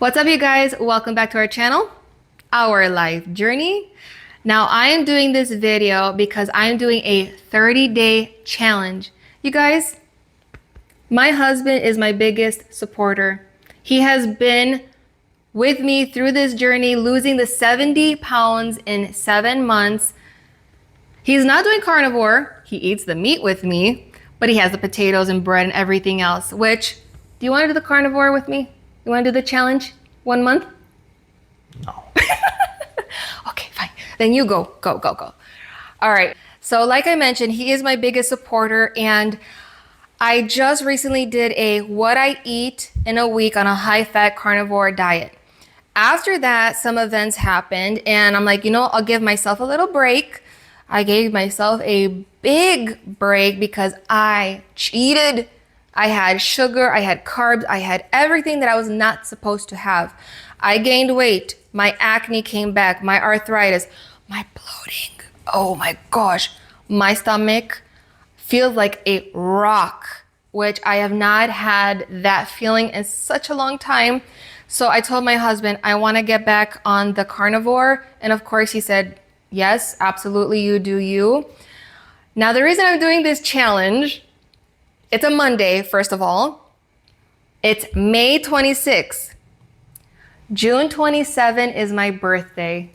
What's up, you guys? Welcome back to our channel, Our Life Journey. Now, I am doing this video because I'm doing a 30-day challenge. You guys, my husband is my biggest supporter. He has been with me through this journey, losing the 70 pounds in 7 months. He's not doing carnivore. He eats the meat with me, but he has the potatoes and bread and everything else, which, do you want to do the carnivore with me? You want to do the challenge 1 month? No. Okay, fine. Then you go. All right. So like I mentioned, he is my biggest supporter, and I just recently did a what I eat in a week on a high-fat carnivore diet. After that, some events happened, and I'm like, I'll give myself a little break. I gave myself a big break because I cheated. I had sugar, I had carbs, I had everything that I was not supposed to have. I gained weight, my acne came back, my arthritis, my bloating. Oh my gosh, my stomach feels like a rock, which I have not had that feeling in such a long time. So I told my husband, I want to get back on the carnivore. And of course he said, yes, absolutely, you do you. Now the reason I'm doing this challenge, it's a Monday, first of all. It's May 26th. June 27 is my birthday.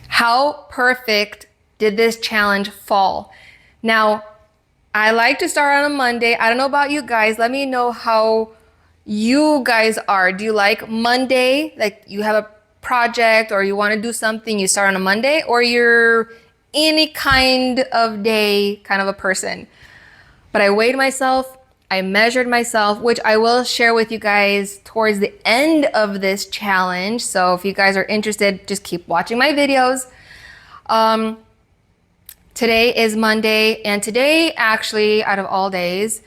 How perfect did this challenge fall? Now, I like to start on a Monday. I don't know about you guys. Let me know how you guys are. Do you like Monday? Like you have a project or you want to do something, you start on a Monday, or you're any kind of day kind of a person? But I weighed myself, I measured myself, which I will share with you guys towards the end of this challenge. So if you guys are interested, just keep watching my videos. Today is Monday, and today, actually, out of all days,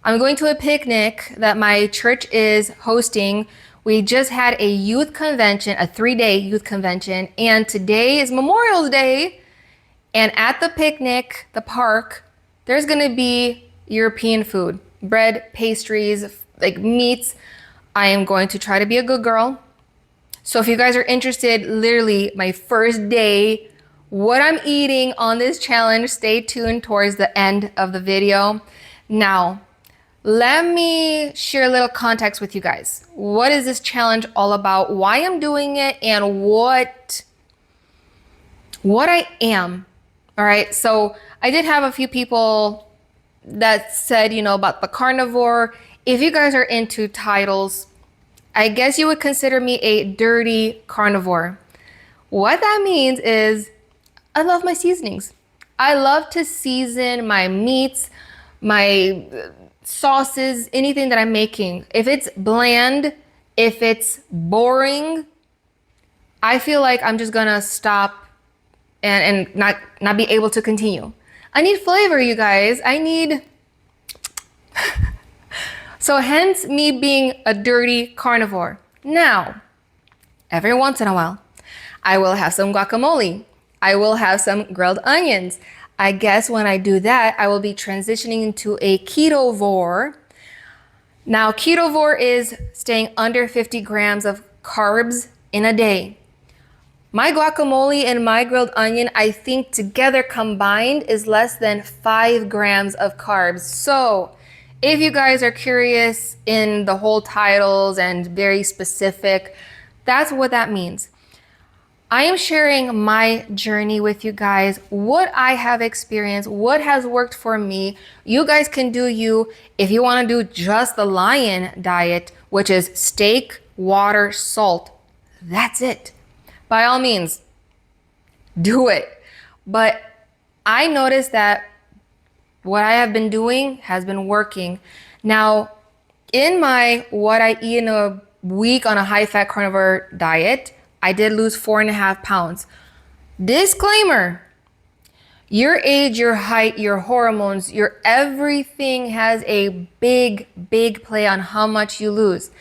I'm going to a picnic that my church is hosting. We just had a youth convention, a 3-day youth convention, and today is Memorial Day. And at the picnic, the park, there's gonna be European food, bread, pastries, like meats. I am going to try to be a good girl. So if you guys are interested, literally my first day, what I'm eating on this challenge, stay tuned towards the end of the video. Now, let me share a little context with you guys. What is this challenge all about? Why I'm doing it, and what I am. All right, so I did have a few people that said, about the carnivore. If you guys are into titles, I guess you would consider me a dirty carnivore. What that means is I love my seasonings. I love to season my meats, my sauces, anything that I'm making. If it's bland, if it's boring, I feel like I'm just gonna stop and not be able to continue. I need flavor, you guys. I need... So hence me being a dirty carnivore. Now, every once in a while, I will have some guacamole. I will have some grilled onions. I guess when I do that, I will be transitioning into a ketovore. Now, ketovore is staying under 50 grams of carbs in a day. My guacamole and my grilled onion, I think together combined is less than 5 grams of carbs. So if you guys are curious in the whole titles and very specific, that's what that means. I am sharing my journey with you guys, what I have experienced, what has worked for me. You guys can do you. If you want to do just the lion diet, which is steak, water, salt, that's it. By all means, do it. But I noticed that what I have been doing has been working. Now, in my what I eat in a week on a high-fat carnivore diet, I did lose 4.5 pounds. Disclaimer, your age, your height, your hormones, your everything has a big play on how much you lose.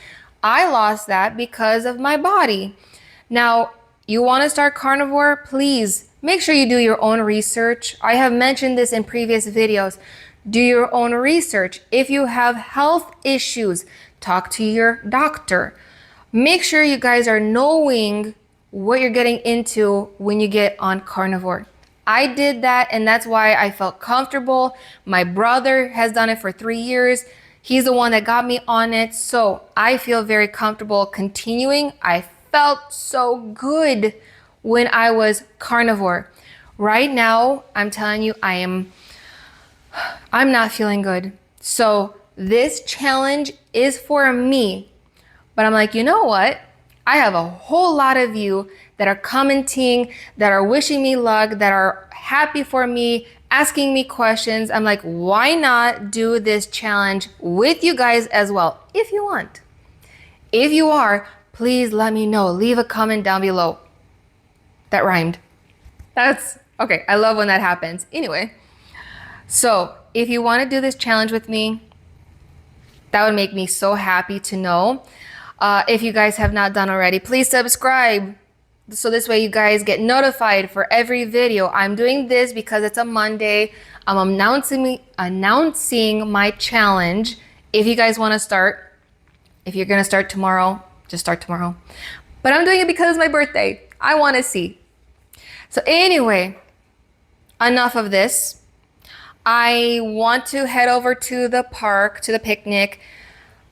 I lost that because of my body. Now, you want to start carnivore? Please make sure you do your own research. I have mentioned this in previous videos. Do your own research. If you have health issues, talk to your doctor. Make sure you guys are knowing what you're getting into when you get on Carnivore. I did that, and that's why I felt comfortable. My brother has done it for 3 years. He's the one that got me on it, so I feel very comfortable continuing. I felt so good when I was Carnivore. Right now, I'm telling you, I'm not feeling good. So this challenge is for me. But I'm like, you know what? I have a whole lot of you that are commenting, that are wishing me luck, that are happy for me, asking me questions. I'm like, why not do this challenge with you guys as well, if you want? If you are, please let me know. Leave a comment down below. That rhymed. That's okay. I love when that happens. Anyway, so if you want to do this challenge with me, that would make me so happy to know. If you guys have not done already, please subscribe. So this way you guys get notified for every video. I'm doing this because it's a Monday. I'm announcing my challenge. If you guys want to start, if you're going to start tomorrow, just start tomorrow. But I'm doing it because it's my birthday. I want to see. So anyway, enough of this. I want to head over to the park, to the picnic.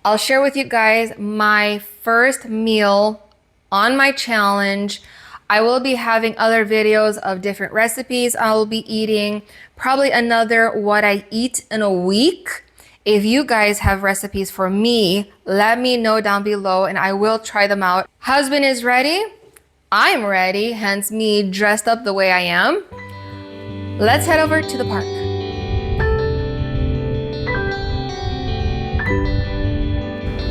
I'll share with you guys my first meal on my challenge. I will be having other videos of different recipes I will be eating, probably another what I eat in a week. If you guys have recipes for me, let me know down below and I will try them out. Husband is ready. I'm ready, hence me dressed up the way I am. Let's head over to the park.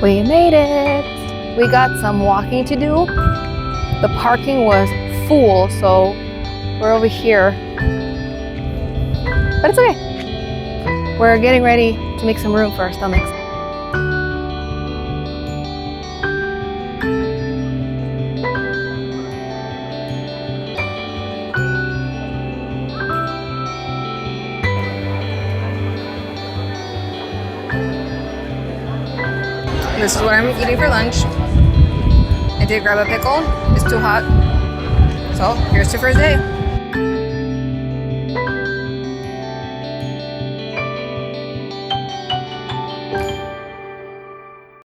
We made it. We got some walking to do. The parking was full, so we're over here. But it's okay. We're getting ready to make some room for our stomachs. This is what I'm eating for lunch. I did grab a pickle. It's too hot. So here's to first day.